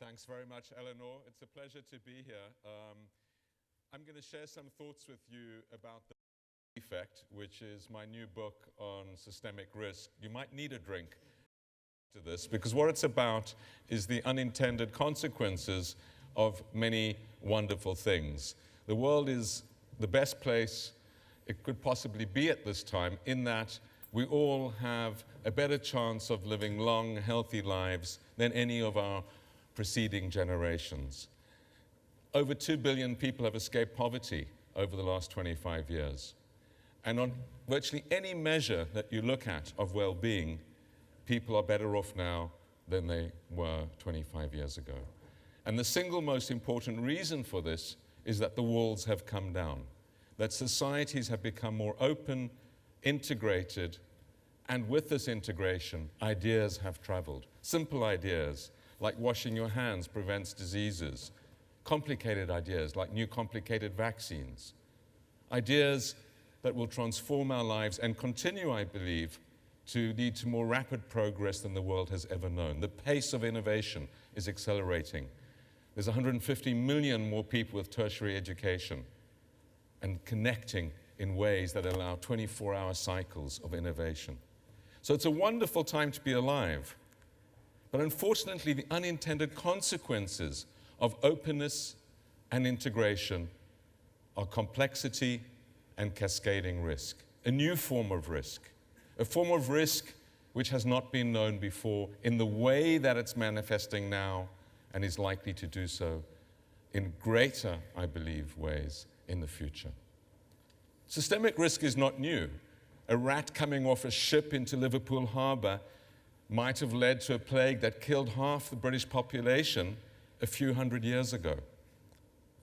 Thanks very much, Eleanor. It's a pleasure to be here. I'm going to share some thoughts with you about the Defect, which is my new book on systemic risk. You might need a drink to this, because what it's about is the unintended consequences of many wonderful things. The world is the best place it could possibly be at this time, in that we all have a better chance of living long, healthy lives than any of our preceding generations. Over 2 billion people have escaped poverty over the last 25 years. And on virtually any measure that you look at of well-being, people are better off now than they were 25 years ago. And the single most important reason for this is that the walls have come down, that societies have become more open, integrated, and with this integration, ideas have traveled. Simple ideas, like washing your hands prevents diseases. Complicated ideas, like new complicated vaccines. Ideas that will transform our lives and continue, I believe, to lead to more rapid progress than the world has ever known. The pace of innovation is accelerating. There's 150 million more people with tertiary education and connecting in ways that allow 24-hour cycles of innovation. So it's a wonderful time to be alive. But unfortunately, the unintended consequences of openness and integration are complexity and cascading risk, a new form of risk, a form of risk which has not been known before in the way that it's manifesting now and is likely to do so in greater, I believe, ways in the future. Systemic risk is not new. A rat coming off a ship into Liverpool Harbour might have led to a plague that killed half the British population a few hundred years ago.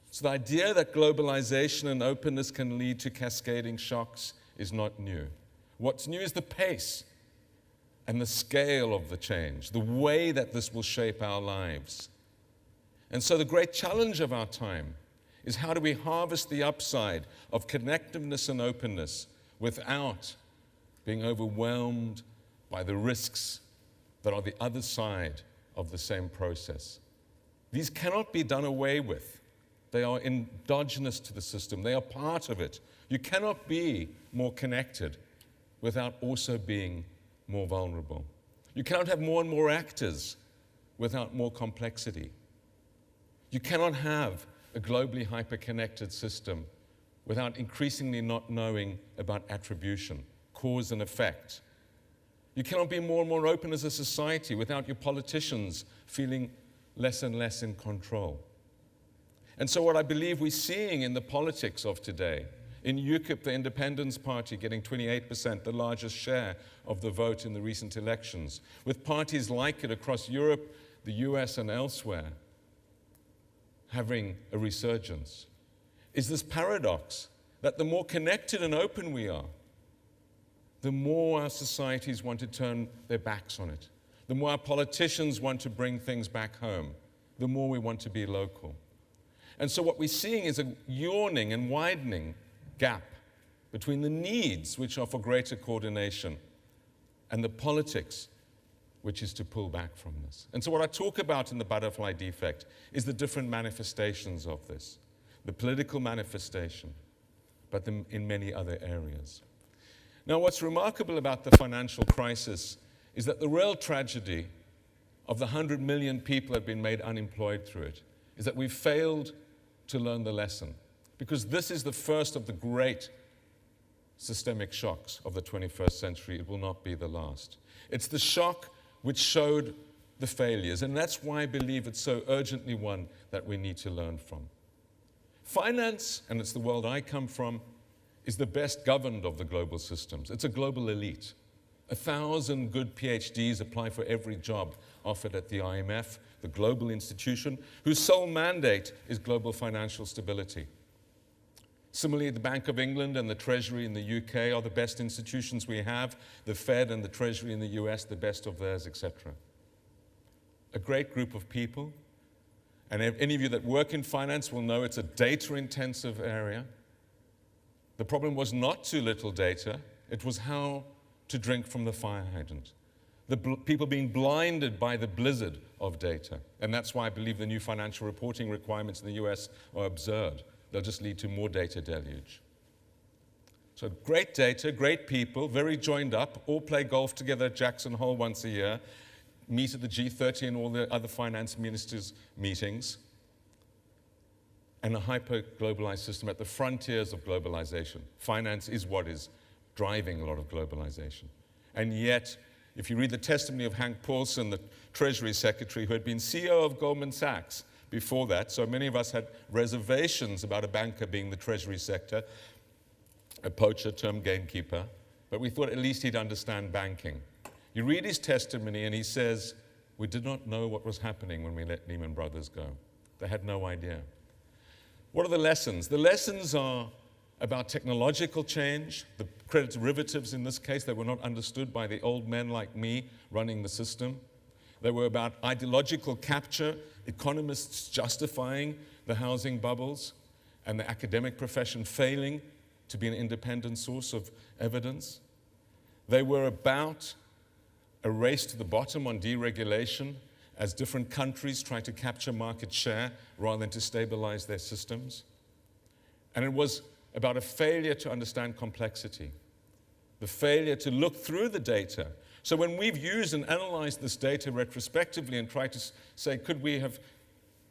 So the idea that globalization and openness can lead to cascading shocks is not new. What's new is the pace and the scale of the change, the way that this will shape our lives. And so the great challenge of our time is, how do we harvest the upside of connectiveness and openness without being overwhelmed by the risks that are the other side of the same process? These cannot be done away with. They are endogenous to the system. They are part of it. You cannot be more connected without also being more vulnerable. You cannot have more and more actors without more complexity. You cannot have a globally hyper-connected system without increasingly not knowing about attribution, cause and effect. You cannot be more and more open as a society without your politicians feeling less and less in control. And so what I believe we're seeing in the politics of today, in UKIP, the Independence Party getting 28%, the largest share of the vote in the recent elections, with parties like it across Europe, the US, and elsewhere, having a resurgence, is this paradox that the more connected and open we are, the more our societies want to turn their backs on it. The more our politicians want to bring things back home, the more we want to be local. And so what we're seeing is a yawning and widening gap between the needs, which are for greater coordination, and the politics, which is to pull back from this. And so what I talk about in the Butterfly Defect is the different manifestations of this, the political manifestation, but in many other areas. Now, what's remarkable about the financial crisis is that the real tragedy of the 100 million people that have been made unemployed through it is that we've failed to learn the lesson, because this is the first of the great systemic shocks of the 21st century. It will not be the last. It's the shock which showed the failures, and that's why I believe it's so urgently one that we need to learn from. Finance, and it's the world I come from, is the best governed of the global systems. It's a global elite. 1,000 good PhDs apply for every job offered at the IMF, the global institution, whose sole mandate is global financial stability. Similarly, the Bank of England and the Treasury in the UK are the best institutions we have, the Fed and the Treasury in the US, the best of theirs, etc. A great group of people, and any of you that work in finance will know it's a data-intensive area. The problem was not too little data, it was how to drink from the fire hydrant. people being blinded by the blizzard of data. And that's why I believe the new financial reporting requirements in the US are absurd. They'll just lead to more data deluge. So great data, great people, very joined up, all play golf together at Jackson Hole once a year, meet at the G30 and all the other finance ministers' meetings, and a hyper-globalized system at the frontiers of globalization. Finance is what is driving a lot of globalization. And yet, if you read the testimony of Hank Paulson, the Treasury Secretary, who had been CEO of Goldman Sachs before that, so many of us had reservations about a banker being the Treasury sector, a poacher, term gamekeeper, but we thought at least he'd understand banking. You read his testimony and he says, we did not know what was happening when we let Lehman Brothers go. They had no idea. What are the lessons? The lessons are about technological change, the credit derivatives in this case, that were not understood by the old men like me running the system. They were about ideological capture, economists justifying the housing bubbles, and the academic profession failing to be an independent source of evidence. They were about a race to the bottom on deregulation as different countries try to capture market share rather than to stabilize their systems. And it was about a failure to understand complexity, the failure to look through the data. So when we've used and analyzed this data retrospectively and tried to say, could we have,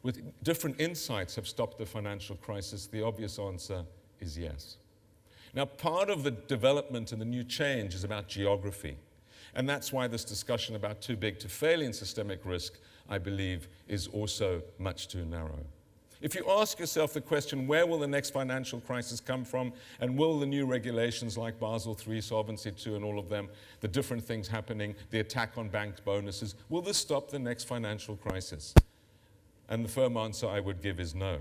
with different insights, have stopped the financial crisis, the obvious answer is yes. Now, part of the development and the new change is about geography. And that's why this discussion about too big to fail in systemic risk, I believe, is also much too narrow. If you ask yourself the question, where will the next financial crisis come from, and will the new regulations like Basel III, Solvency II, and all of them, the different things happening, the attack on bank bonuses, will this stop the next financial crisis? And the firm answer I would give is no,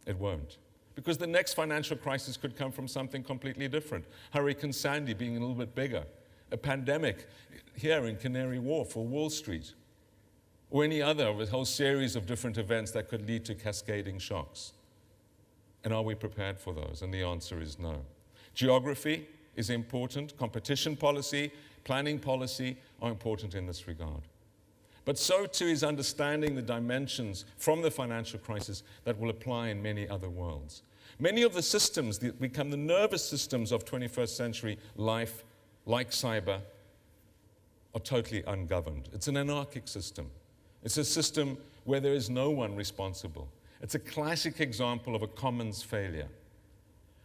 it won't. Because the next financial crisis could come from something completely different. Hurricane Sandy being a little bit bigger, a pandemic here in Canary Wharf or Wall Street, or any other of a whole series of different events that could lead to cascading shocks. And are we prepared for those? And the answer is no. Geography is important. Competition policy, planning policy are important in this regard. But so too is understanding the dimensions from the financial crisis that will apply in many other worlds. Many of the systems that become the nervous systems of 21st century life, like cyber, are totally ungoverned. It's an anarchic system. It's a system where there is no one responsible. It's a classic example of a commons failure,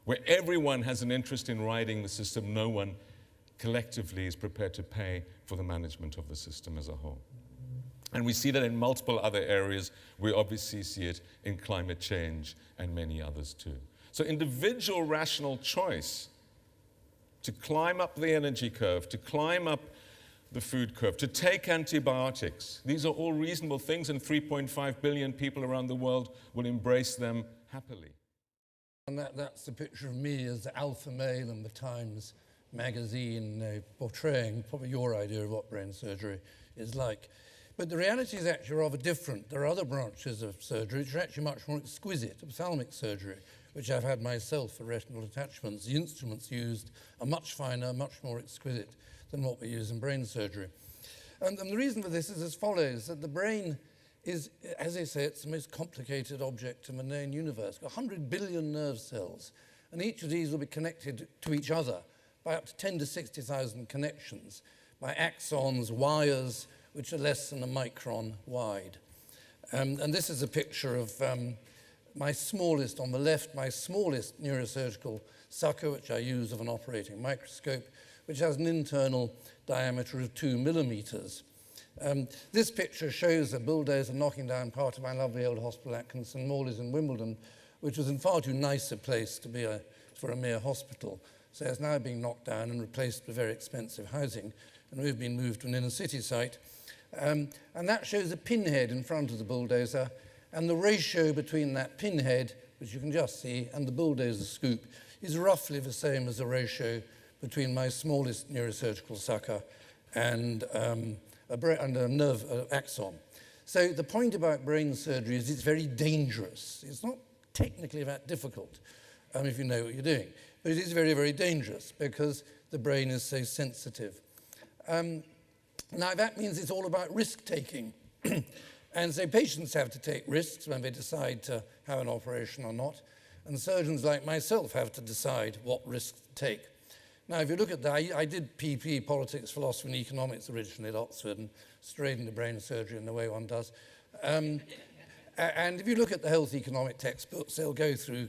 where everyone has an interest in riding the system. No one collectively is prepared to pay for the management of the system as a whole. And we see that in multiple other areas. We obviously see it in climate change and many others too. So individual rational choice to climb up the energy curve, to climb up the food curve, to take antibiotics, these are all reasonable things, and 3.5 billion people around the world will embrace them happily. And that's the picture of me as the alpha male in the Times magazine, portraying probably your idea of what brain surgery is like. But the reality is actually rather different. There are other branches of surgery which are actually much more exquisite. Ophthalmic surgery, which I've had myself for retinal attachments. The instruments used are much finer, much more exquisite than what we use in brain surgery. And the reason for this is as follows, that the brain is, as they say, it's the most complicated object in the known universe. 100 billion nerve cells, and each of these will be connected to each other by up to 10 to 60,000 connections, by axons, wires, which are less than a micron wide. And this is a picture of my smallest, on the left, my smallest neurosurgical sucker, which I use of an operating microscope, which has an internal diameter of 2 millimeters. This picture shows a bulldozer knocking down part of my lovely old hospital Atkinson Morley's in Wimbledon, which was in far too nice a place to be for a mere hospital. So it's now being knocked down and replaced with very expensive housing, and we've been moved to an inner city site. And that shows a pinhead in front of the bulldozer, and the ratio between that pinhead, which you can just see, and the bulldozer scoop is roughly the same as the ratio between my smallest neurosurgical sucker and a nerve axon. So the point about brain surgery is it's very dangerous. It's not technically that difficult if you know what you're doing, but it is very, very dangerous because the brain is so sensitive. Now, that means it's all about risk-taking. And so patients have to take risks when they decide to have an operation or not, and surgeons like myself have to decide what risks to take. Now, if you look at that, I did PP, politics, philosophy, and economics originally at Oxford, and straight into brain surgery in the way one does. And if you look at the health economic textbooks, they'll go through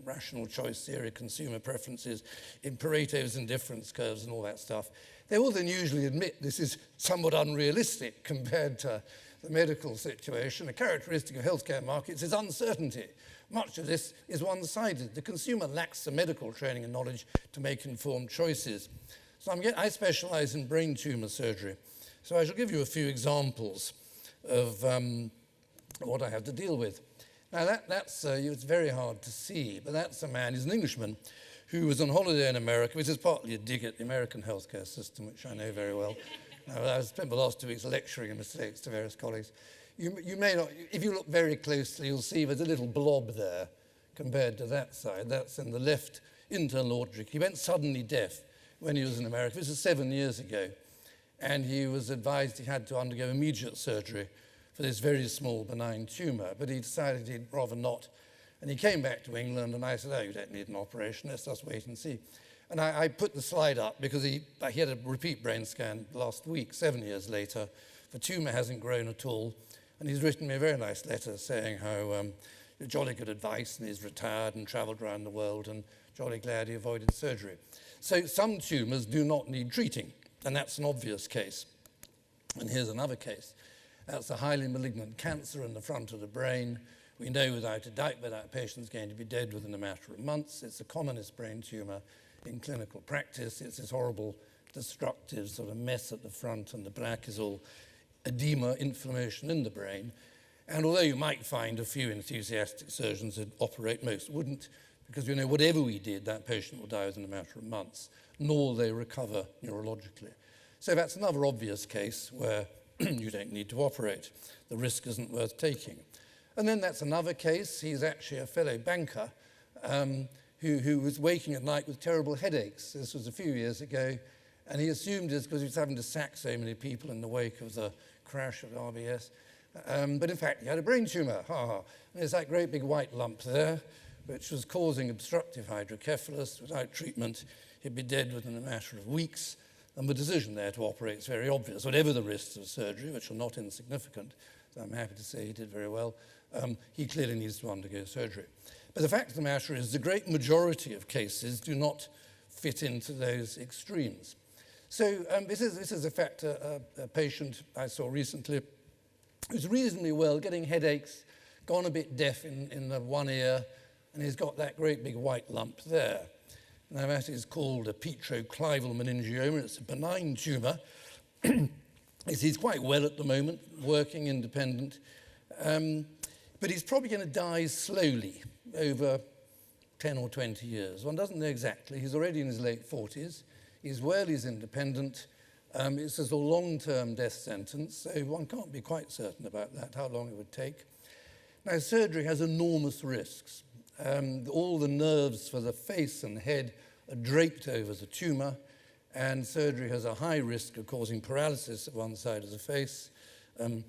rational choice theory, consumer preferences, in Pareto's indifference curves and all that stuff. They will then usually admit this is somewhat unrealistic compared to the medical situation. A characteristic of healthcare markets is uncertainty. Much of this is one-sided. The consumer lacks the medical training and knowledge to make informed choices. So I specialize in brain tumor surgery. So I shall give you a few examples of what I have to deal with. Now that's it's very hard to see, but that's a man, he's an Englishman, who was on holiday in America, which is partly a dig at the American healthcare system, which I know very well. I've spent the last 2 weeks lecturing in mistakes to various colleagues. You may not, if you look very closely, you'll see there's a little blob there compared to that side. That's in the left internal auditory. He went suddenly deaf when he was in America. This was 7 years ago. And he was advised he had to undergo immediate surgery for this very small benign tumor, but he decided he'd rather not. And he came back to England, and I said, oh, you don't need an operation, let's just wait and see. And I put the slide up because he had a repeat brain scan last week, 7 years later. The tumor hasn't grown at all. And he's written me a very nice letter saying how jolly good advice, and he's retired and travelled around the world, and jolly glad he avoided surgery. So some tumours do not need treating, and that's an obvious case. And here's another case. That's a highly malignant cancer in the front of the brain. We know without a doubt that patient's going to be dead within a matter of months. It's the commonest brain tumour in clinical practice. It's this horrible, destructive sort of mess at the front, and the black is all edema, inflammation in the brain. And although you might find a few enthusiastic surgeons that operate, most wouldn't, because whatever we did, that patient will die within a matter of months, nor will they recover neurologically. So that's another obvious case where you don't need to operate. The risk isn't worth taking. And then that's another case. He's actually a fellow banker who was waking at night with terrible headaches. This was a few years ago, and he assumed it's because he was having to sack so many people in the wake of the crash at RBS. But in fact, he had a brain tumor. And there's that great big white lump there, which was causing obstructive hydrocephalus. Without treatment, he'd be dead within a matter of weeks. And the decision there to operate is very obvious. Whatever the risks of surgery, which are not insignificant, so I'm happy to say he did very well, he clearly needs to undergo surgery. But the fact of the matter is the great majority of cases do not fit into those extremes. So this is in fact a patient I saw recently who's reasonably well, getting headaches, gone a bit deaf in the one ear, and he's got that great big white lump there. Now that is called a petroclival meningioma. It's a benign tumour. He's quite well at the moment, working independent, but he's probably going to die slowly over 10 or 20 years. One doesn't know exactly. He's already in his late 40s. He's well, he's independent. It's a long-term death sentence, so one can't be quite certain about that, how long it would take. Now, surgery has enormous risks. All the nerves for the face and head are draped over the tumour, and surgery has a high risk of causing paralysis at one side of the face,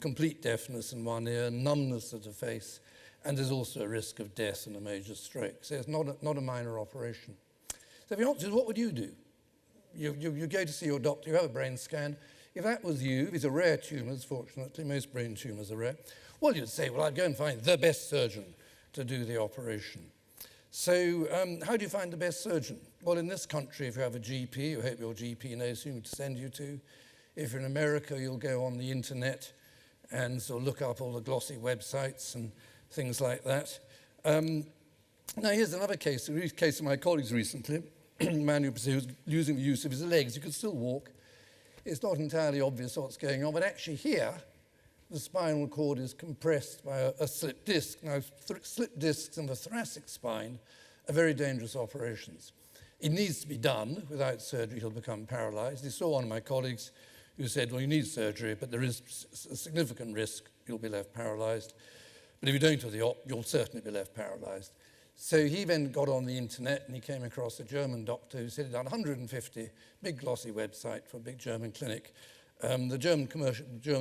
complete deafness in one ear, numbness of the face, and there's also a risk of death and a major stroke. So it's not a minor operation. So the answer is, what would you do? You go to see your doctor, you have a brain scan. If that was you, these are rare tumours, fortunately, most brain tumours are rare, well, you'd say, well, I'd go and find the best surgeon to do the operation. So how do you find the best surgeon? Well, in this country, if you have a GP, you hope your GP knows whom to send you to. If you're in America, you'll go on the internet and sort of look up all the glossy websites and things like that. Now, here's another case, a case of my colleagues recently, a man who was losing the use of his legs. He could still walk. It's not entirely obvious what's going on, but actually here, the spinal cord is compressed by a slip disc. Now, slip discs in the thoracic spine are very dangerous operations. It needs to be done. Without surgery, he'll become paralyzed. He saw one of my colleagues who said, well, you need surgery, but there is a significant risk you'll be left paralyzed. But if you don't have the op, you'll certainly be left paralyzed. So he then got on the internet and he came across a German doctor who said he'd done 150, big glossy website for a big German clinic, The German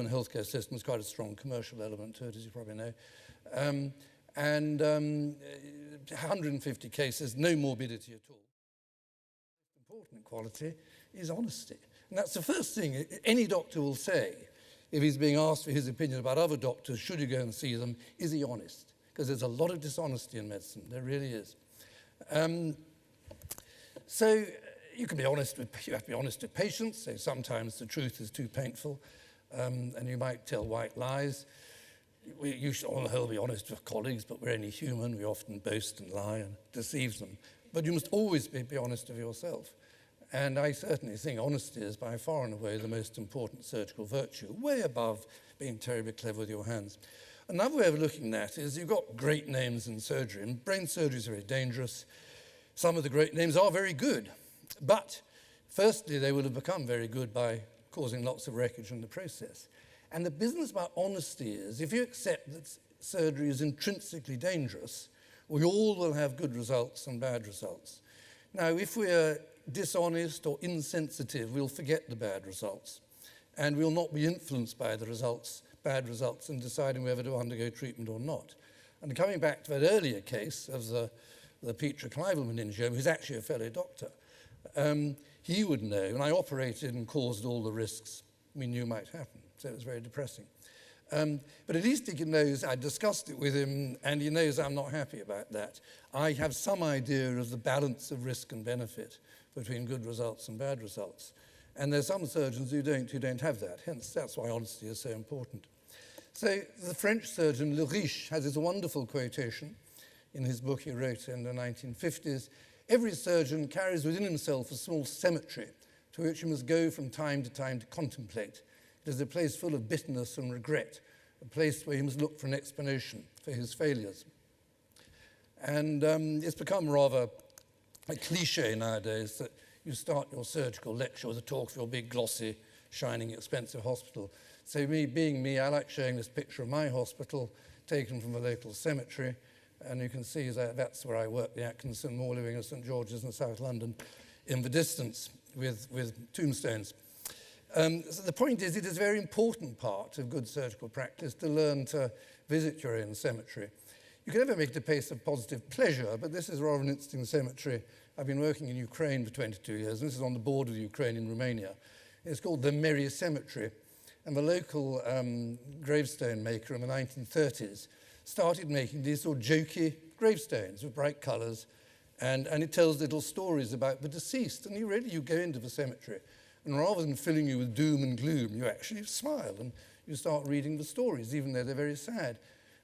healthcare system has quite a strong commercial element to it, as you probably know. 150 cases, no morbidity at all. The important quality is honesty. And that's the first thing any doctor will say if he's being asked for his opinion about other doctors, should you go and see them, is he honest? Because there's a lot of dishonesty in medicine, there really is. So you can be honest you have to be honest with patients, so sometimes the truth is too painful, and you might tell white lies. You should on the whole be honest with colleagues, but we're only human, we often boast and lie and deceive them. But you must always be honest with yourself. And I certainly think honesty is by far and away the most important surgical virtue, way above being terribly clever with your hands. Another way of looking at it is you've got great names in surgery, and brain surgery is very dangerous. Some of the great names are very good, but firstly, they will have become very good by causing lots of wreckage in the process. And the business about honesty is, if you accept that surgery is intrinsically dangerous, we all will have good results and bad results. Now, if we're dishonest or insensitive, we'll forget the bad results, and we'll not be influenced by the bad results in deciding whether to undergo treatment or not. And coming back to that earlier case of the Petra Klivel meningioma, who's actually a fellow doctor, he would know, and I operated and caused all the risks we knew might happen, so it was very depressing. But at least he knows, I discussed it with him, and he knows I'm not happy about that. I have some idea of the balance of risk and benefit between good results and bad results. And there's some surgeons who don't have that, hence that's why honesty is so important. So the French surgeon Le Riche has this wonderful quotation in his book he wrote in the 1950s. Every surgeon carries within himself a small cemetery to which he must go from time to time to contemplate. It is a place full of bitterness and regret, a place where he must look for an explanation for his failures. And it's become rather a cliche nowadays that you start your surgical lecture with a talk of your big, glossy, shining, expensive hospital. So being me, I like showing this picture of my hospital taken from a local cemetery. And you can see that that's where I work, the Atkinson, more living at St. George's in South London, in the distance with tombstones. So the point is, it is a very important part of good surgical practice to learn to visit your own cemetery. You can never make it a place of positive pleasure, but this is rather an interesting cemetery. I've been working in Ukraine for 22 years, and this is on the border of Ukraine in Romania. It's called the Merry Cemetery, and the local gravestone maker in the 1930s started making these sort of jokey gravestones with bright colours, and it tells little stories about the deceased. And you go into the cemetery, and rather than filling you with doom and gloom, you actually smile and you start reading the stories, even though they're very sad.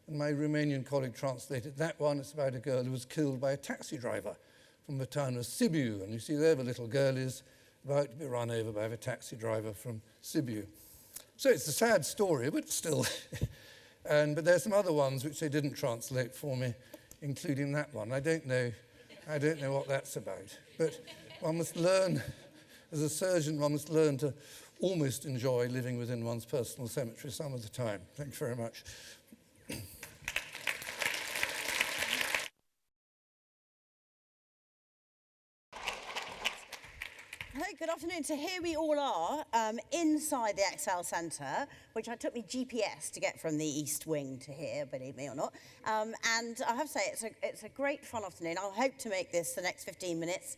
And my Romanian colleague translated that one. It's about a girl who was killed by a taxi driver from the town of Sibiu. And you see there the little girl is about to be run over by the taxi driver from Sibiu. So it's a sad story, but still. But there's some other ones which they didn't translate for me, including that one. I don't know what that's about. But one must learn, as a surgeon, one must learn to almost enjoy living within one's personal cemetery some of the time. Thank you very much. Hello, good afternoon. So here we all are inside the Excel Centre, which I took me GPS to get from the East Wing to here, believe me or not. And I have to say, it's a great fun afternoon. I'll hope to make this, the next 15 minutes,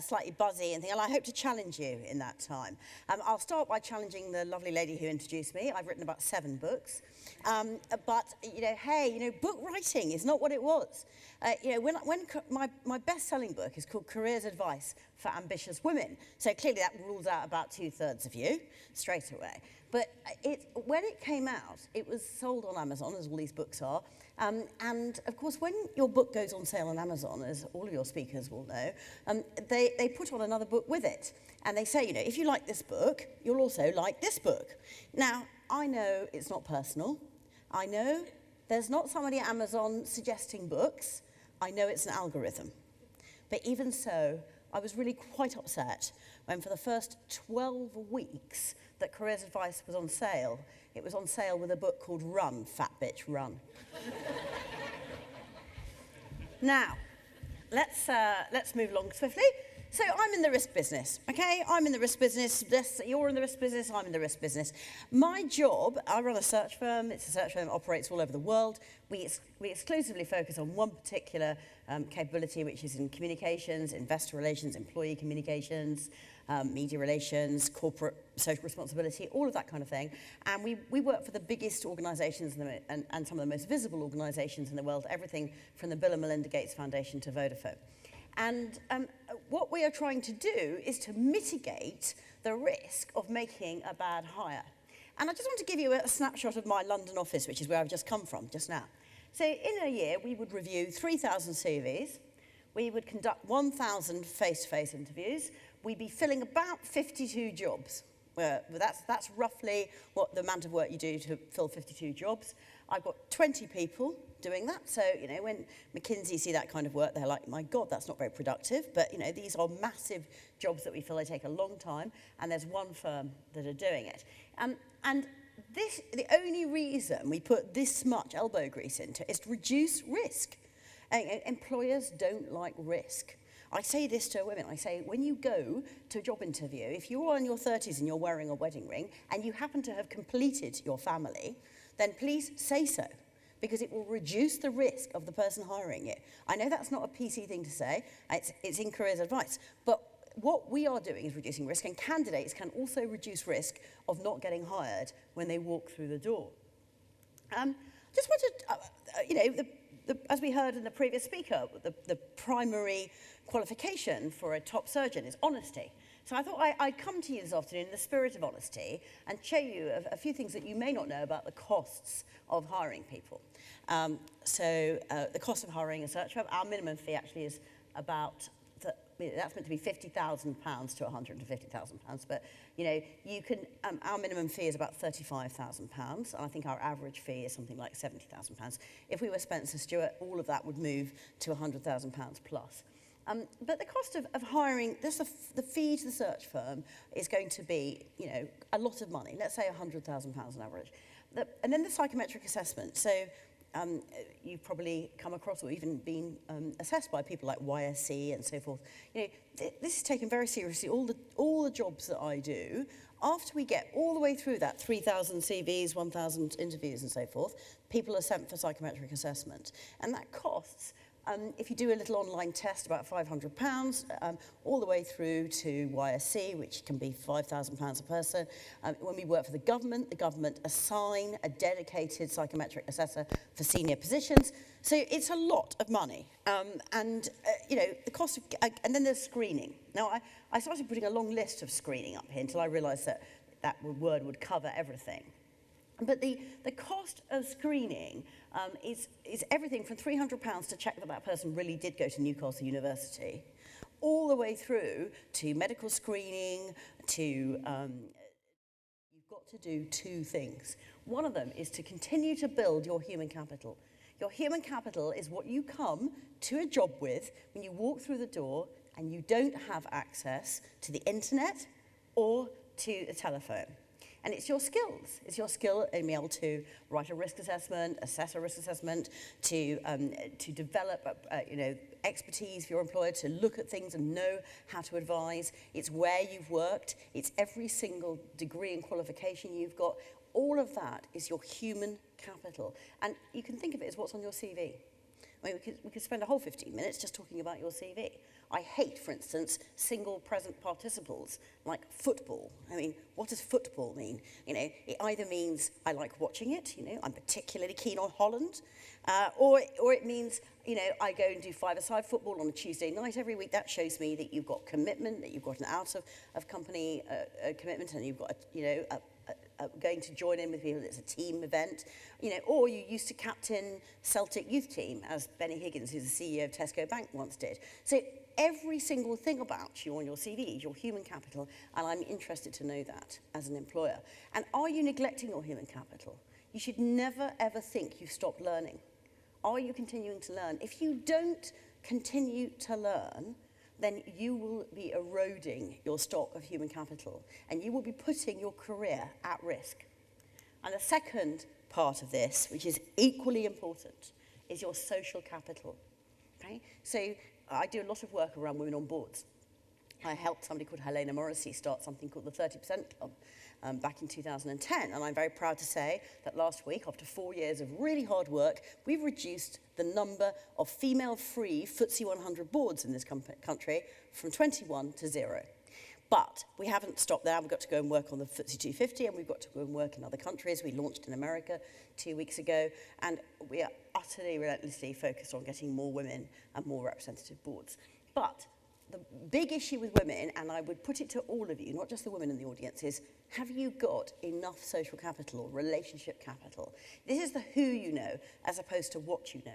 slightly buzzy and things, and I hope to challenge you in that time. I'll start by challenging the lovely lady who introduced me. I've written about 7 books. But, hey, book writing is not what it was. When my best-selling book is called Careers Advice for Ambitious Women. So clearly that rules out about 2/3 of you straight away. But when it came out, it was sold on Amazon, as all these books are. And of course, when your book goes on sale on Amazon, as all of your speakers will know, they put on another book with it. And they say, if you like this book, you'll also like this book. Now, I know it's not personal. I know there's not somebody at Amazon suggesting books. I know it's an algorithm. But even so, I was really quite upset when for the first 12 weeks that Careers Advice was on sale, it was on sale with a book called Run, Fat Bitch, Run. Now, let's move along swiftly. So I'm in the risk business, okay? I'm in the risk business. You're in the risk business. I'm in the risk business. My job, I run a search firm. It's a search firm that operates all over the world. We exclusively focus on one particular capability, which is in communications, investor relations, employee communications, media relations, corporate social responsibility, all of that kind of thing. And we work for the biggest organisations and some of the most visible organisations in the world, everything from the Bill and Melinda Gates Foundation to Vodafone. And what we are trying to do is to mitigate the risk of making a bad hire. And I just want to give you a snapshot of my London office, which is where I've just come from just now. So in a year, we would review 3,000 CVs. We would conduct 1,000 face-to-face interviews. We'd be filling about 52 jobs. That's roughly what the amount of work you do to fill 52 jobs. I've got 20 people doing that. So, you know, when McKinsey see that kind of work, they're like, my God, that's not very productive. But, you know, these are massive jobs that we fill. They take a long time. And there's one firm that are doing it. And the only reason we put this much elbow grease into is to reduce risk. Employers don't like risk. I say this to women. I say, when you go to a job interview, if you're in your 30s and you're wearing a wedding ring and you happen to have completed your family, then please say so, because it will reduce the risk of the person hiring you. I know that's not a PC thing to say. It's in careers advice. But what we are doing is reducing risk, and candidates can also reduce risk of not getting hired when they walk through the door. Just wanted, as we heard in the previous speaker, the primary qualification for a top surgeon is honesty. So I thought I'd come to you this afternoon in the spirit of honesty and show you a few things that you may not know about the costs of hiring people. The cost of hiring a search firm, our minimum fee actually is about, that's meant to be £50,000 to £150,000, but you know, you can, our minimum fee is about £35,000, and I think our average fee is something like £70,000. If we were Spencer Stewart, all of that would move to £100,000 plus. But the cost of hiring, the fee to the search firm is going to be, you know, a lot of money. Let's say £100,000 on average. And then the psychometric assessment. So you've probably come across or even been assessed by people like YSC and so forth. You know, this is taken very seriously. All the jobs that I do, after we get all the way through that 3,000 CVs, 1,000 interviews and so forth, people are sent for psychometric assessment. And that costs, if you do a little online test, about £500, all the way through to YSC, which can be £5,000 a person. When we work for the government assign a dedicated psychometric assessor for senior positions. So it's a lot of money. You know, the cost of, and then there's screening. Now, I started putting a long list of screening up here until I realised that word would cover everything. But the cost of screening is everything from £300 to check that person really did go to Newcastle University, all the way through to medical screening, to you've got to do two things. One of them is to continue to build your human capital. Your human capital is what you come to a job with when you walk through the door and you don't have access to the internet or to the telephone. And it's your skills. It's your skill in being able to write a risk assessment, assess a risk assessment, to develop you know, expertise for your employer, to look at things and know how to advise. It's where you've worked. It's every single degree and qualification you've got. All of that is your human capital. And you can think of it as what's on your CV. I mean, we could spend a whole 15 minutes just talking about your CV. I hate, for instance, single present participles, like football. I mean, what does football mean? You know, it either means I like watching it, you know, I'm particularly keen on Holland, or it means, you know, I go and do five-a-side football on a Tuesday night every week. That shows me that you've got commitment, that you've got an out-of-company commitment, and you've got, you know, going to join in with people. It's a team event, you know, or you used to captain Celtic youth team, as Benny Higgins, who's the CEO of Tesco Bank, once did. So every single thing about you on your CV is your human capital, and I'm interested to know that as an employer. And are you neglecting your human capital? You should never, ever think you've stopped learning. Are you continuing to learn? If you don't continue to learn, then you will be eroding your stock of human capital, and you will be putting your career at risk. And the second part of this, which is equally important, is your social capital. Okay? So I do a lot of work around women on boards. I helped somebody called Helena Morrissey start something called the 30% Club back in 2010. And I'm very proud to say that last week, after 4 years of really hard work, we've reduced the number of female-free FTSE 100 boards in this country from 21 to 0. But we haven't stopped there. We've got to go and work on the FTSE 250, and we've got to go and work in other countries. We launched in America 2 weeks ago, and we are utterly relentlessly focused on getting more women and more representative boards. But the big issue with women, and I would put it to all of you, not just the women in the audience, is have you got enough social capital or relationship capital? This is the who you know as opposed to what you know.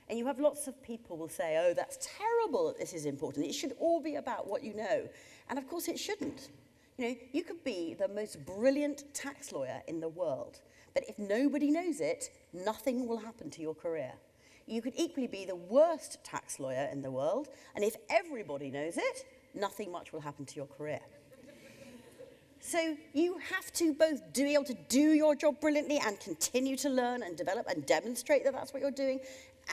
And you have lots of people will say, oh, that's terrible that this is important. It should all be about what you know. And of course it shouldn't. You know, you could be the most brilliant tax lawyer in the world, but if nobody knows it, nothing will happen to your career. You could equally be the worst tax lawyer in the world, and if everybody knows it, nothing much will happen to your career. So you have to both be able to do your job brilliantly and continue to learn and develop and demonstrate that that's what you're doing.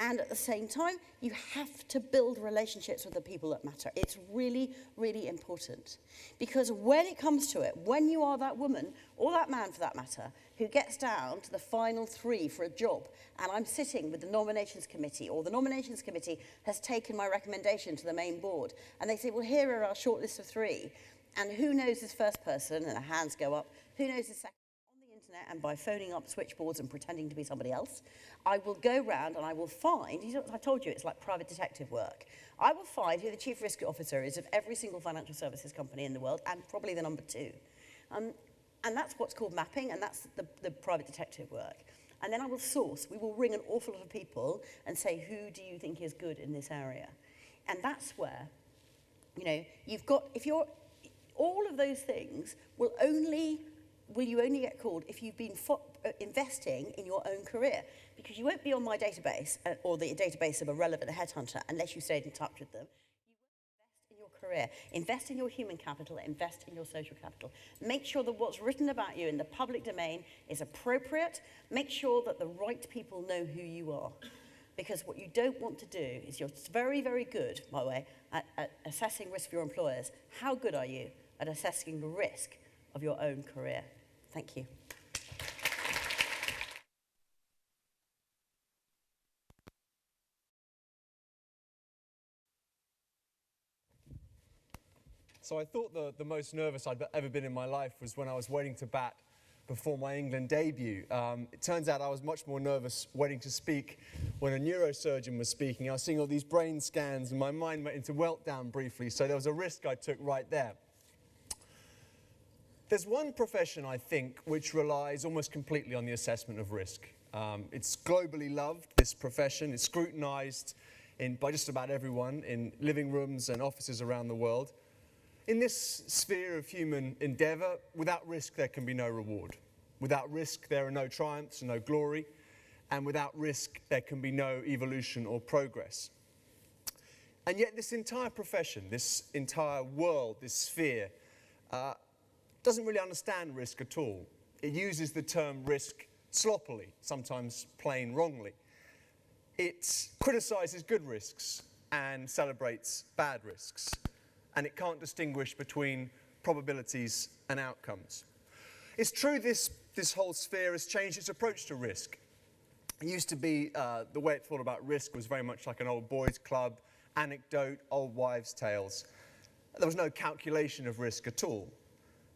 And at the same time, you have to build relationships with the people that matter. It's really, really important. Because when it comes to it, when you are that woman, or that man for that matter, who gets down to the final 3 for a job, and I'm sitting with the nominations committee, or the nominations committee has taken my recommendation to the main board, and they say, well, here are our short list of 3, and who knows this first person, and the hands go up, who knows this second? And by phoning up switchboards and pretending to be somebody else, I will go round and I will find, I told you it's like private detective work, I will find who the chief risk officer is of every single financial services company in the world, and probably the number 2. And that's what's called mapping, and that's the private detective work. And then I will source, we will ring an awful lot of people and say, who do you think is good in this area? And that's where, you know, you've got, all of those things will you only get called if you've been investing in your own career, because you won't be on my database or the database of a relevant headhunter unless you stayed in touch with them. You will invest in your career, invest in your human capital, invest in your social capital. Make sure that what's written about you in the public domain is appropriate. Make sure that the right people know who you are. Because what you don't want to do is, you're very, very good, by the way, at assessing risk for your employers. How good are you at assessing the risk of your own career? Thank you. So I thought the most nervous I'd ever been in my life was when I was waiting to bat before my England debut. It turns out I was much more nervous waiting to speak when a neurosurgeon was speaking. I was seeing all these brain scans and my mind went into meltdown briefly, so there was a risk I took right there. There's one profession, I think, which relies almost completely on the assessment of risk. It's globally loved, this profession. It's scrutinized by just about everyone in living rooms and offices around the world. In this sphere of human endeavor, without risk there can be no reward. Without risk there are no triumphs and no glory. And without risk there can be no evolution or progress. And yet this entire profession, this entire world, this sphere, doesn't really understand risk at all. It uses the term risk sloppily, sometimes plain wrongly. It criticizes good risks and celebrates bad risks. And it can't distinguish between probabilities and outcomes. It's true this whole sphere has changed its approach to risk. It used to be the way it thought about risk was very much like an old boys club, anecdote, old wives' tales. There was no calculation of risk at all.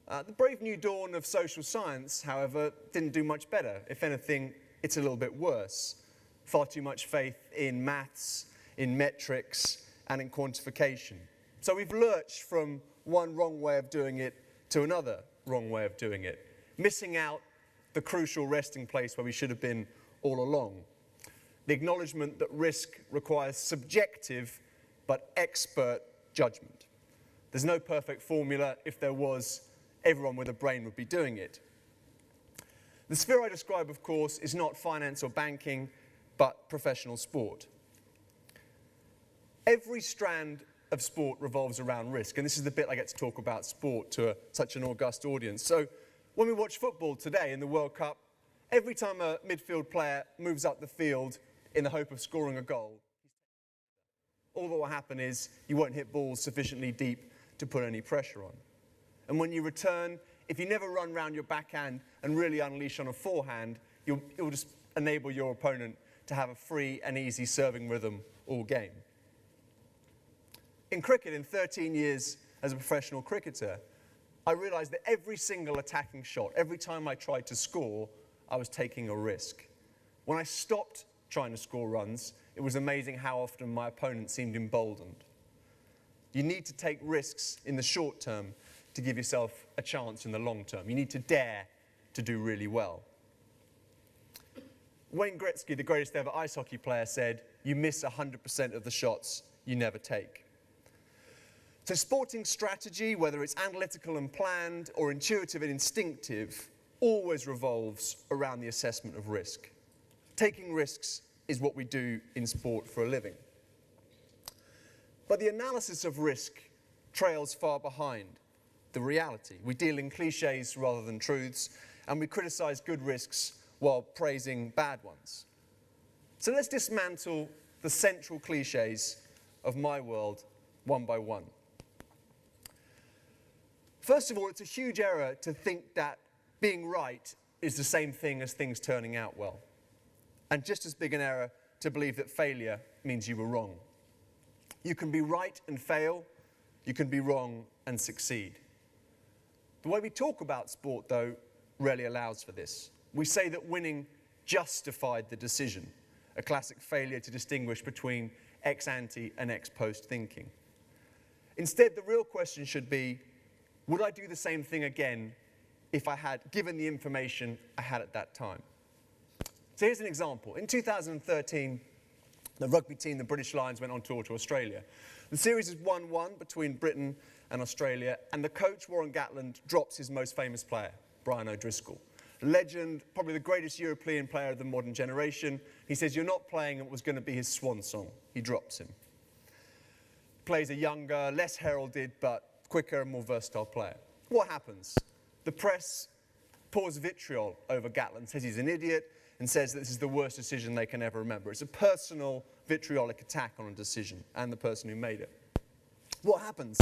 The brave new dawn of social science, however, didn't do much better. If anything, it's a little bit worse. Far too much faith in maths, in metrics, and in quantification. So we've lurched from one wrong way of doing it to another wrong way of doing it, missing out the crucial resting place where we should have been all along. The acknowledgement that risk requires subjective but expert judgment. There's no perfect formula. If there was, everyone with a brain would be doing it. The sphere I describe, of course, is not finance or banking, but professional sport. Every strand of sport revolves around risk, and this is the bit I get to talk about sport to such an august audience. So when we watch football today in the World Cup, every time a midfield player moves up the field in the hope of scoring a goal, all that will happen is you won't hit balls sufficiently deep to put any pressure on. And when you return, if you never run round your backhand and really unleash on a forehand, it will just enable your opponent to have a free and easy serving rhythm all game. In cricket, in 13 years as a professional cricketer, I realized that every single attacking shot, every time I tried to score, I was taking a risk. When I stopped trying to score runs, it was amazing how often my opponent seemed emboldened. You need to take risks in the short term to give yourself a chance in the long term. You need to dare to do really well. Wayne Gretzky, the greatest ever ice hockey player, said, "You miss 100% of the shots you never take." So sporting strategy, whether it's analytical and planned or intuitive and instinctive, always revolves around the assessment of risk. Taking risks is what we do in sport for a living. But the analysis of risk trails far behind the reality. We deal in cliches rather than truths, and we criticize good risks while praising bad ones. So let's dismantle the central cliches of my world one by one. First of all, it's a huge error to think that being right is the same thing as things turning out well. And just as big an error to believe that failure means you were wrong. You can be right and fail. You can be wrong and succeed. The way we talk about sport, though, rarely allows for this. We say that winning justified the decision, a classic failure to distinguish between ex-ante and ex-post thinking. Instead, the real question should be, would I do the same thing again if I had given the information I had at that time? So here's an example. In 2013, the rugby team, the British Lions, went on tour to Australia. The series is 1-1 between Britain and Australia, and the coach, Warren Gatland, drops his most famous player, Brian O'Driscoll. A legend, probably the greatest European player of the modern generation. He says, "You're not playing what was going to be his swan song." He drops him. Plays a younger, less heralded, but quicker and more versatile player. What happens? The press pours vitriol over Gatland, says he's an idiot, and says that this is the worst decision they can ever remember. It's a personal vitriolic attack on a decision and the person who made it. What happens?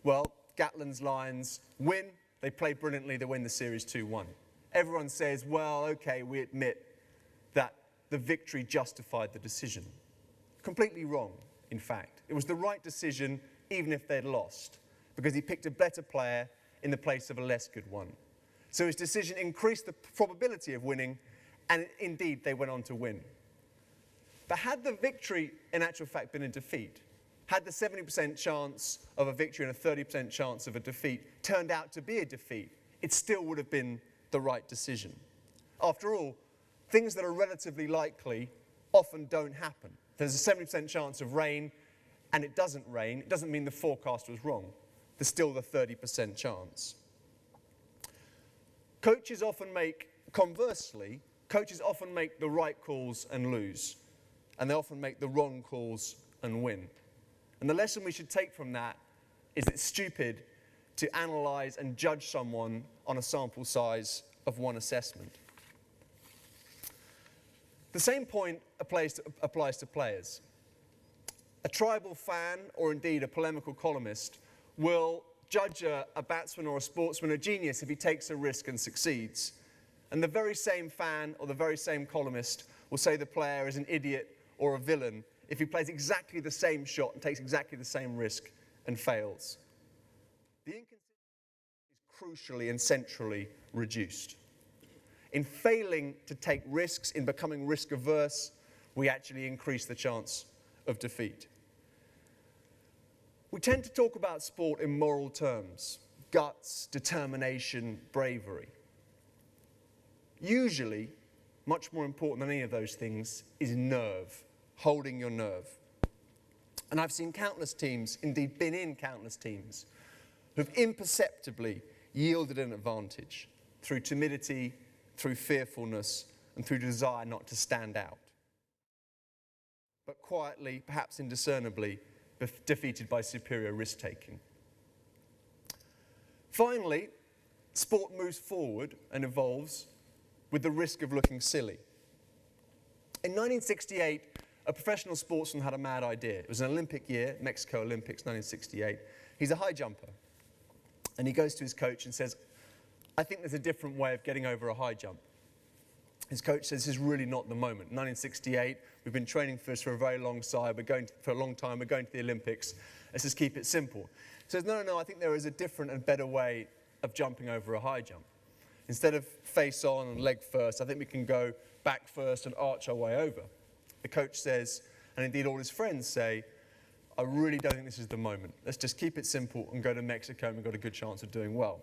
Well, Gatland's Lions win. They play brilliantly. They win the series 2-1. Everyone says, well, okay, we admit that the victory justified the decision. Completely wrong, in fact. It was the right decision even if they'd lost, because he picked a better player in the place of a less good one. So his decision increased the probability of winning, and indeed they went on to win. But had the victory in actual fact been a defeat, had the 70% chance of a victory and a 30% chance of a defeat turned out to be a defeat, it still would have been the right decision. After all, things that are relatively likely often don't happen. There's a 70% chance of rain, and it doesn't rain. It doesn't mean the forecast was wrong. There's still the 30% chance. Conversely, coaches often make the right calls and lose, and they often make the wrong calls and win. And the lesson we should take from that is it's stupid to analyze and judge someone on a sample size of one assessment. The same point applies to players. A tribal fan, or indeed a polemical columnist, will judge a batsman or a sportsman a genius if he takes a risk and succeeds. And the very same fan or the very same columnist will say the player is an idiot or a villain if he plays exactly the same shot and takes exactly the same risk and fails. The inconsistency is crucially and centrally reduced. In failing to take risks, in becoming risk-averse, we actually increase the chance of defeat. We tend to talk about sport in moral terms: guts, determination, bravery. Usually, much more important than any of those things is nerve, holding your nerve. And I've seen countless teams, indeed been in countless teams, who've imperceptibly yielded an advantage through timidity, through fearfulness, and through desire not to stand out. But quietly, perhaps indiscernibly, defeated by superior risk-taking. Finally, sport moves forward and evolves with the risk of looking silly. In 1968, a professional sportsman had a mad idea. It was an Olympic year, Mexico Olympics, 1968. He's a high jumper. And he goes to his coach and says, I think there's a different way of getting over a high jump. His coach says, this is really not the moment. 1968, we've been training for this for a very long time. We're going to the Olympics. Let's just keep it simple. He says, no, I think there is a different and better way of jumping over a high jump. Instead of face on and leg first, I think we can go back first and arch our way over. The coach says, and indeed all his friends say, I really don't think this is the moment. Let's just keep it simple and go to Mexico, and we've got a good chance of doing well.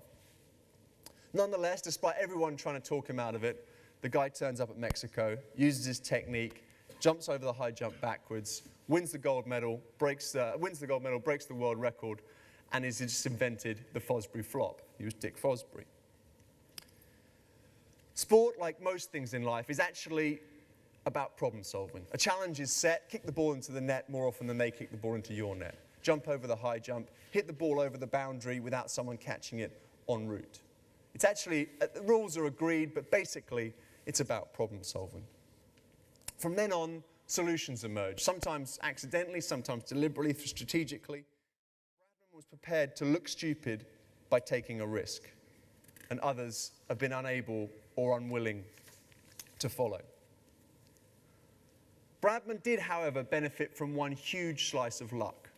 Nonetheless, despite everyone trying to talk him out of it, the guy turns up at Mexico, uses his technique, jumps over the high jump backwards, wins the gold medal, breaks the world record, and has just invented the Fosbury flop. He was Dick Fosbury. Sport, like most things in life, is actually about problem solving. A challenge is set, kick the ball into the net more often than they kick the ball into your net. Jump over the high jump, hit the ball over the boundary without someone catching it en route. It's actually, the rules are agreed, but basically it's about problem solving. From then on, solutions emerge, sometimes accidentally, sometimes deliberately, strategically. Bradman was prepared to look stupid by taking a risk, and others have been unable or unwilling to follow. Bradman did, however, benefit from one huge slice of luck.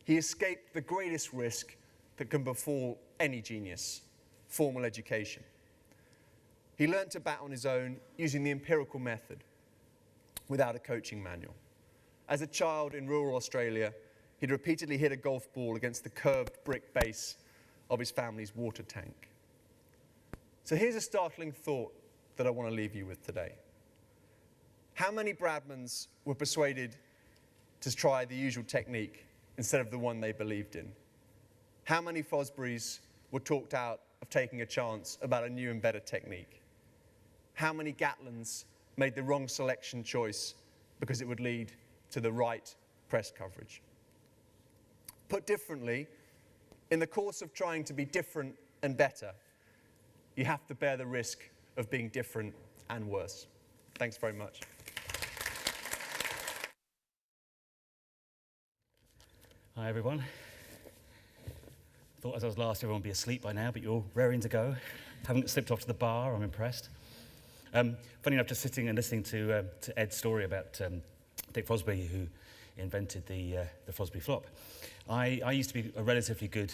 He escaped the greatest risk that can befall any genius, formal education. He learned to bat on his own using the empirical method, without a coaching manual. As a child in rural Australia, he'd repeatedly hit a golf ball against the curved brick base of his family's water tank. So here's a startling thought that I want to leave you with today. How many Bradmans were persuaded to try the usual technique instead of the one they believed in? How many Fosburys were talked out of taking a chance about a new and better technique? How many Gatlins made the wrong selection choice because it would lead to the right press coverage? Put differently, in the course of trying to be different and better, you have to bear the risk of being different and worse. Thanks very much. Hi everyone. Thought as I was last, everyone would be asleep by now, but you're all raring to go. Haven't slipped off to the bar, I'm impressed. Funny enough, just sitting and listening to Ed's story about Dick Fosbury, who invented the Fosbury flop. I used to be a relatively good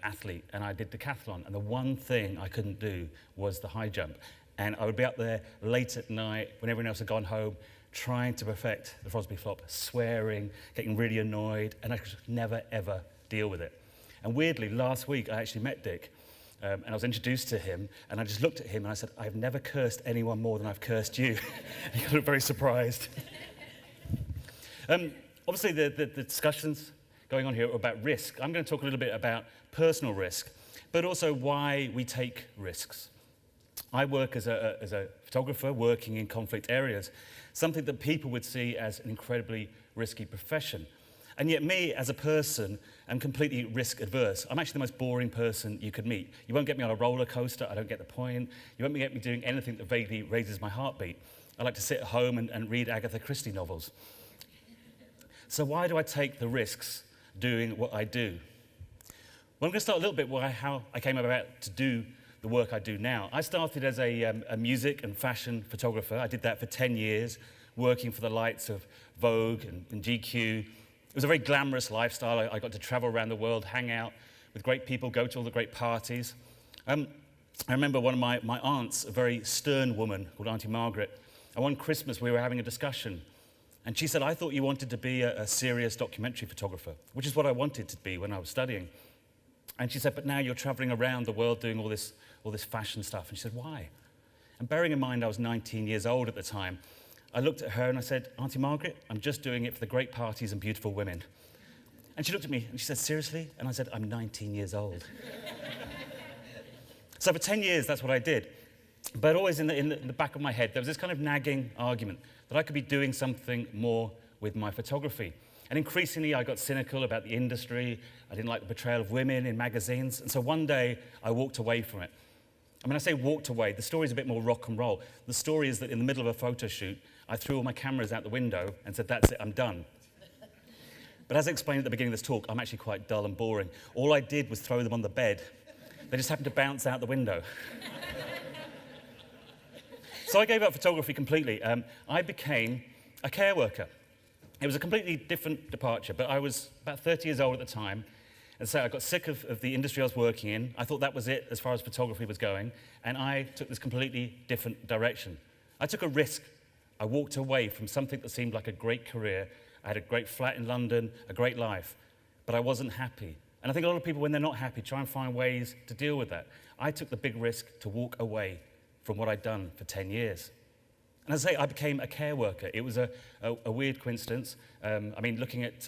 athlete, and I did decathlon, and the one thing I couldn't do was the high jump. And I would be up there late at night when everyone else had gone home, trying to perfect the Fosbury flop, swearing, getting really annoyed, and I could never, ever deal with it. And weirdly, last week I actually met Dick, and I was introduced to him, and I just looked at him and I said, I've never cursed anyone more than I've cursed you. He looked very surprised. Obviously, the discussions going on here are about risk. I'm going to talk a little bit about personal risk, but also why we take risks. I work as a photographer working in conflict areas, something that people would see as an incredibly risky profession. And yet me, as a person, am completely risk adverse. I'm actually the most boring person you could meet. You won't get me on a roller coaster, I don't get the point. You won't get me doing anything that vaguely raises my heartbeat. I like to sit at home and read Agatha Christie novels. So why do I take the risks doing what I do? Well, I'm going to start a little bit with how I came about to do the work I do now. I started as a music and fashion photographer. I did that for 10 years, working for the likes of Vogue and GQ. It was a very glamorous lifestyle. I got to travel around the world, hang out with great people, go to all the great parties. I remember one of my aunts, a very stern woman called Auntie Margaret, and one Christmas we were having a discussion, and she said, I thought you wanted to be a serious documentary photographer, which is what I wanted to be when I was studying. And she said, but now you're traveling around the world doing all this fashion stuff. And she said, why? And bearing in mind I was 19 years old at the time, I looked at her and I said, Auntie Margaret, I'm just doing it for the great parties and beautiful women. And she looked at me and she said, seriously? And I said, I'm 19 years old. So for 10 years, that's what I did. But always in the back of my head, there was this kind of nagging argument that I could be doing something more with my photography. And increasingly, I got cynical about the industry. I didn't like the portrayal of women in magazines. And so one day, I walked away from it. And when I say walked away, the story is a bit more rock and roll. The story is that in the middle of a photo shoot, I threw all my cameras out the window and said, that's it, I'm done. But as I explained at the beginning of this talk, I'm actually quite dull and boring. All I did was throw them on the bed. They just happened to bounce out the window. So I gave up photography completely. I became a care worker. It was a completely different departure, but I was about 30 years old at the time. And so I got sick of the industry I was working in. I thought that was it as far as photography was going. And I took this completely different direction. I took a risk. I walked away from something that seemed like a great career. I had a great flat in London, a great life, but I wasn't happy. And I think a lot of people, when they're not happy, try and find ways to deal with that. I took the big risk to walk away from what I'd done for 10 years. And as I say, I became a care worker. It was a weird coincidence. I mean, looking at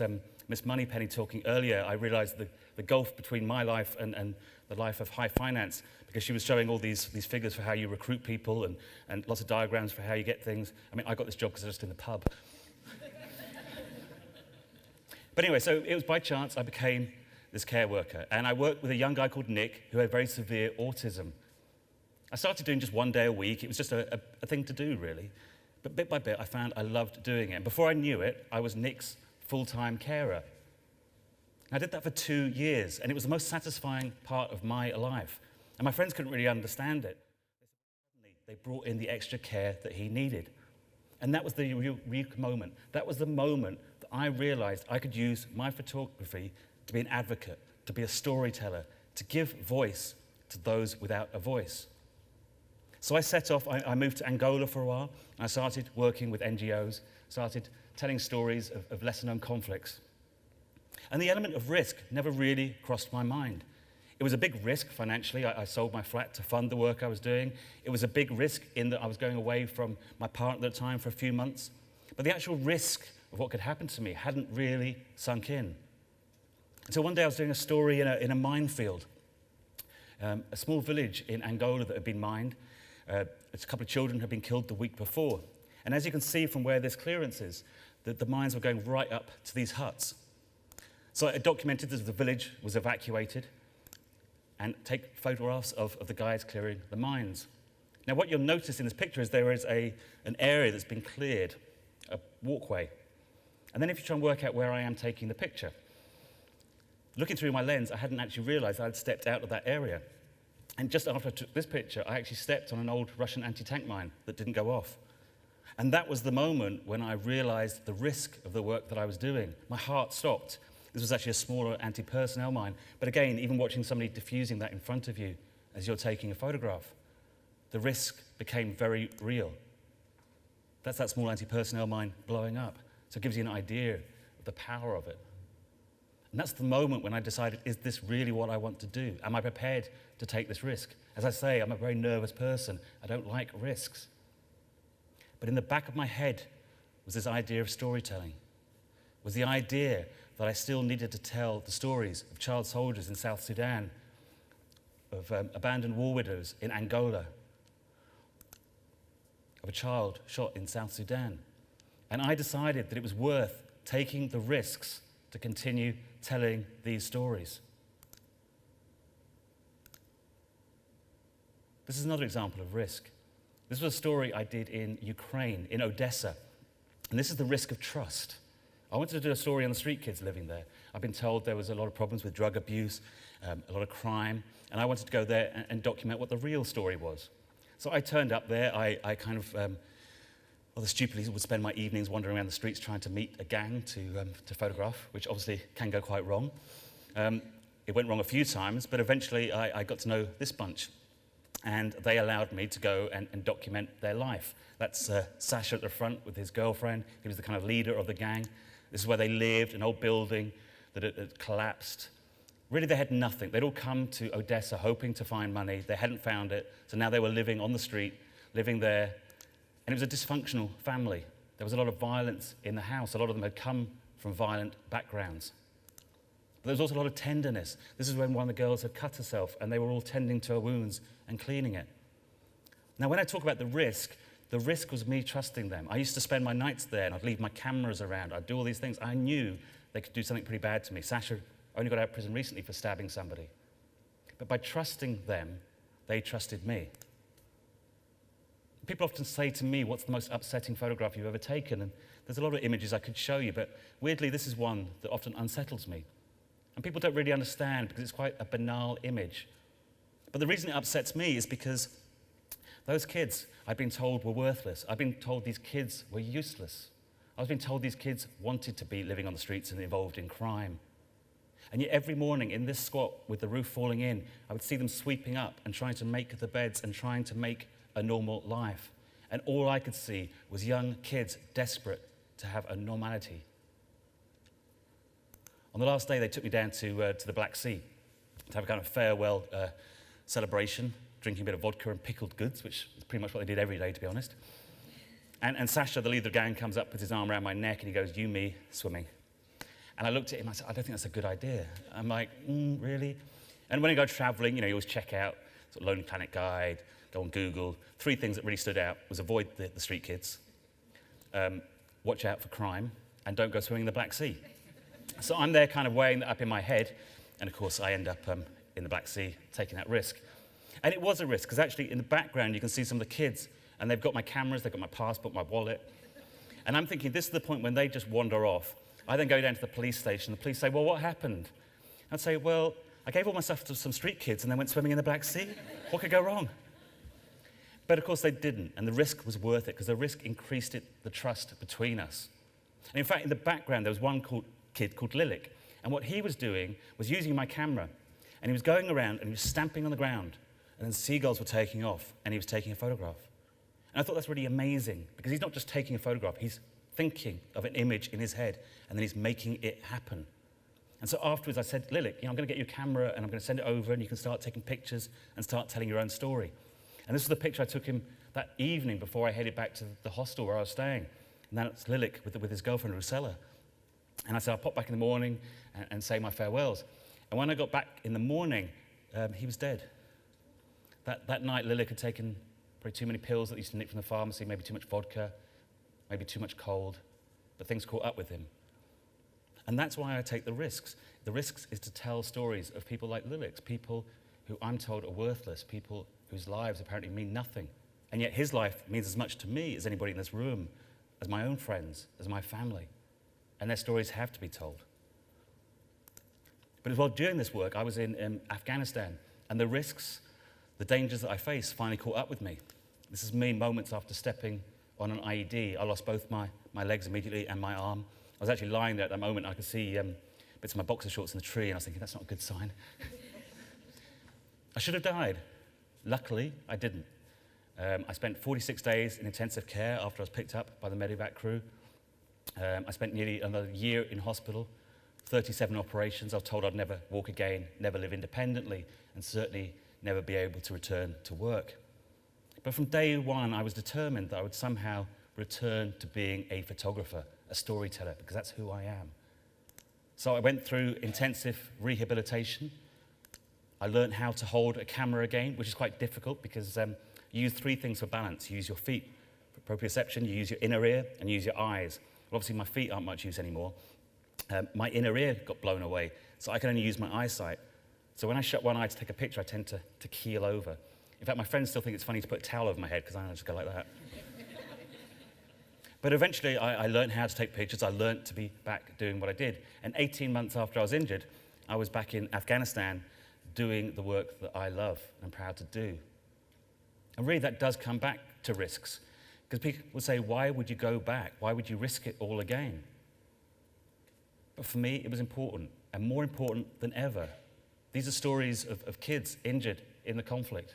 Miss Moneypenny talking earlier, I realized the gulf between my life and the life of high finance, because she was showing all these figures for how you recruit people and lots of diagrams for how you get things. I mean, I got this job because I was just in the pub. But anyway, so it was by chance I became this care worker. And I worked with a young guy called Nick who had very severe autism. I started doing just one day a week. It was just a thing to do, really. But bit by bit, I found I loved doing it. And before I knew it, I was Nick's full-time carer. I did that for 2 years, and it was the most satisfying part of my life. And my friends couldn't really understand it. They brought in the extra care that he needed. And that was the real moment. That was the moment that I realized I could use my photography to be an advocate, to be a storyteller, to give voice to those without a voice. So I set off, I moved to Angola for a while, and I started working with NGOs, started telling stories of lesser-known conflicts. And the element of risk never really crossed my mind. It was a big risk financially. I sold my flat to fund the work I was doing. It was a big risk in that I was going away from my partner at the time for a few months. But the actual risk of what could happen to me hadn't really sunk in. Until one day I was doing a story in a minefield, a small village in Angola that had been mined. A couple of children had been killed the week before. And as you can see from where this clearance is, the mines were going right up to these huts. So I documented as the village was evacuated and take photographs of the guys clearing the mines. Now what you'll notice in this picture is there is an area that's been cleared, a walkway. And then if you try and work out where I am taking the picture, looking through my lens, I hadn't actually realized I'd stepped out of that area. And just after I took this picture, I actually stepped on an old Russian anti-tank mine that didn't go off. And that was the moment when I realized the risk of the work that I was doing. My heart stopped. This was actually a smaller anti-personnel mine. But again, even watching somebody diffusing that in front of you as you're taking a photograph, the risk became very real. That's that small anti-personnel mine blowing up. So it gives you an idea of the power of it. And that's the moment when I decided, is this really what I want to do? Am I prepared to take this risk? As I say, I'm a very nervous person. I don't like risks. But in the back of my head was this idea of storytelling, was the idea that I still needed to tell the stories of child soldiers in South Sudan, of abandoned war widows in Angola, of a child shot in South Sudan. And I decided that it was worth taking the risks to continue telling these stories. This is another example of risk. This was a story I did in Ukraine, in Odessa. And this is the risk of trust. I wanted to do a story on the street kids living there. I've been told there was a lot of problems with drug abuse, a lot of crime, and I wanted to go there and document what the real story was. So I turned up there. I kind of, rather stupidly, would spend my evenings wandering around the streets trying to meet a gang to photograph, which obviously can go quite wrong. It went wrong a few times, but eventually I got to know this bunch. And they allowed me to go and document their life. That's Sasha at the front with his girlfriend. He was the kind of leader of the gang. This is where they lived, an old building that had collapsed. Really, they had nothing. They'd all come to Odessa hoping to find money. They hadn't found it, so now they were living on the street, living there. And it was a dysfunctional family. There was a lot of violence in the house. A lot of them had come from violent backgrounds. But there was also a lot of tenderness. This is when one of the girls had cut herself, and they were all tending to her wounds and cleaning it. Now, when I talk about the risk was me trusting them. I used to spend my nights there, and I'd leave my cameras around. I'd do all these things. I knew they could do something pretty bad to me. Sasha only got out of prison recently for stabbing somebody. But by trusting them, they trusted me. People often say to me, what's the most upsetting photograph you've ever taken? And there's a lot of images I could show you, but weirdly, this is one that often unsettles me. And people don't really understand because it's quite a banal image. But the reason it upsets me is because those kids I've been told were worthless. I've been told these kids were useless. I've been told these kids wanted to be living on the streets and involved in crime. And yet every morning in this squat with the roof falling in, I would see them sweeping up and trying to make the beds and trying to make a normal life. And all I could see was young kids desperate to have a normality. On the last day, they took me down to the Black Sea to have a kind of farewell celebration, drinking a bit of vodka and pickled goods, which is pretty much what they did every day, to be honest. And Sasha, the leader of the gang, comes up, puts his arm around my neck, and he goes, "You, me, swimming." And I looked at him, I said, "I don't think that's a good idea." I'm like, really? And when I go traveling, you know, you always check out sort of Lonely Planet Guide, go on Google. 3 things that really stood out was avoid the street kids, watch out for crime, and don't go swimming in the Black Sea. So I'm there kind of weighing that up in my head, and of course I end up in the Black Sea taking that risk. And it was a risk, because actually in the background you can see some of the kids, and they've got my cameras, they've got my passport, my wallet. And I'm thinking, this is the point when they just wander off. I then go down to the police station, the police say, "Well, what happened?" I'd say, "Well, I gave all my stuff to some street kids and they went swimming in the Black Sea. What could go wrong?" But of course they didn't, and the risk was worth it, because the risk increased the trust between us. And in fact, in the background, there was one kid called Lilik, and what he was doing was using my camera, and he was going around and he was stamping on the ground, and then seagulls were taking off, and he was taking a photograph. And I thought that's really amazing, because he's not just taking a photograph, he's thinking of an image in his head, and then he's making it happen. And so afterwards I said, "Lilik, I'm going to get you a camera, and I'm going to send it over, and you can start taking pictures and start telling your own story." And this was the picture I took him that evening before I headed back to the hostel where I was staying. And that's Lilik with his girlfriend, Rusella. And I said, "I'll pop back in the morning and say my farewells." And when I got back in the morning, he was dead. That night, Lilik had taken probably too many pills that he used to nick from the pharmacy, maybe too much vodka, maybe too much cold, but things caught up with him. And that's why I take the risks. The risks is to tell stories of people like Lilik's, people who I'm told are worthless, people whose lives apparently mean nothing. And yet his life means as much to me as anybody in this room, as my own friends, as my family. And their stories have to be told. But as well, during this work, I was in Afghanistan, and the risks, the dangers that I faced finally caught up with me. This is me moments after stepping on an IED. I lost both my legs immediately and my arm. I was actually lying there at that moment. I could see bits of my boxer shorts in the tree, and I was thinking, that's not a good sign. I should have died. Luckily, I didn't. I spent 46 days in intensive care after I was picked up by the medevac crew. I spent nearly another year in hospital, 37 operations. I was told I'd never walk again, never live independently, and certainly never be able to return to work. But from day one, I was determined that I would somehow return to being a photographer, a storyteller, because that's who I am. So I went through intensive rehabilitation. I learned how to hold a camera again, which is quite difficult because you use 3 things for balance. You use your feet for proprioception, you use your inner ear, and you use your eyes. Well, obviously, my feet aren't much use anymore. My inner ear got blown away, so I can only use my eyesight. So when I shut one eye to take a picture, I tend to keel over. In fact, my friends still think it's funny to put a towel over my head because I just go like that. But eventually, I learned how to take pictures. I learned to be back doing what I did. And 18 months after I was injured, I was back in Afghanistan doing the work that I love and am proud to do. And really, that does come back to risks. Because people would say, why would you go back? Why would you risk it all again? But for me, it was important, and more important than ever. These are stories of kids injured in the conflict.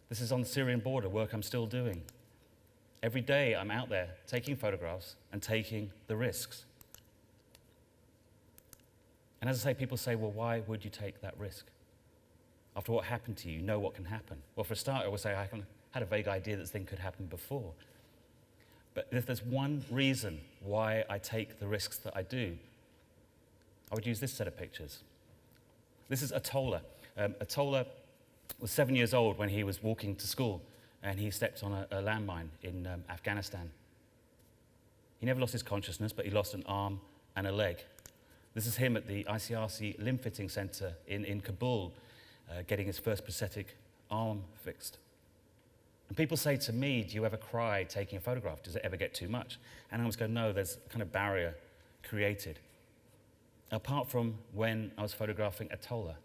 This is on the Syrian border, work I'm still doing. Every day, I'm out there taking photographs and taking the risks. And as I say, people say, well, why would you take that risk? After what happened to you, you know what can happen. Well, for a start, I would say I had a vague idea that this thing could happen before. But if there's one reason why I take the risks that I do, I would use this set of pictures. This is Atola. Atola was 7 years old when he was walking to school, and he stepped on a landmine in Afghanistan. He never lost his consciousness, but he lost an arm and a leg. This is him at the ICRC limb fitting center in Kabul. getting his first prosthetic arm fixed. And people say to me, do you ever cry taking a photograph? Does it ever get too much? And I always go, no, there's a kind of barrier created. Apart from when I was photographing a toller.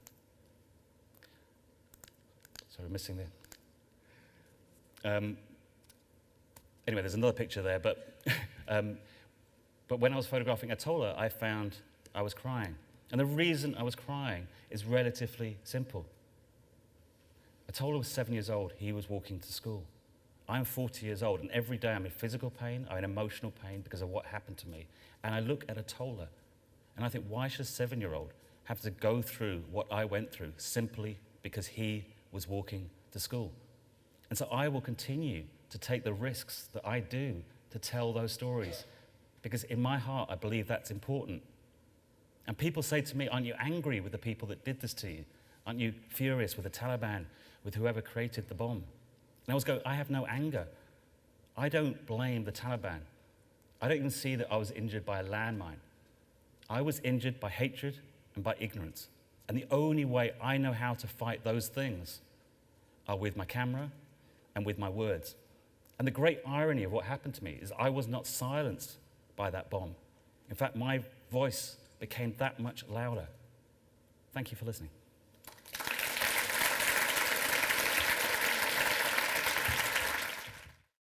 Sorry, missing there. Anyway, there's another picture there, but when I was photographing a toller, I found I was crying. And the reason I was crying is relatively simple. A toller was 7 years old. He was walking to school. I'm 40 years old, and every day I'm in physical pain, I'm in emotional pain because of what happened to me. And I look at a toller, and I think, why should a 7-year-old have to go through what I went through simply because he was walking to school? And so I will continue to take the risks that I do to tell those stories, because in my heart, I believe that's important. And people say to me, aren't you angry with the people that did this to you? Aren't you furious with the Taliban, with whoever created the bomb? And I always go, I have no anger. I don't blame the Taliban. I don't even see that I was injured by a landmine. I was injured by hatred and by ignorance. And the only way I know how to fight those things are with my camera and with my words. And the great irony of what happened to me is I was not silenced by that bomb. In fact, my voice became that much louder. Thank you for listening.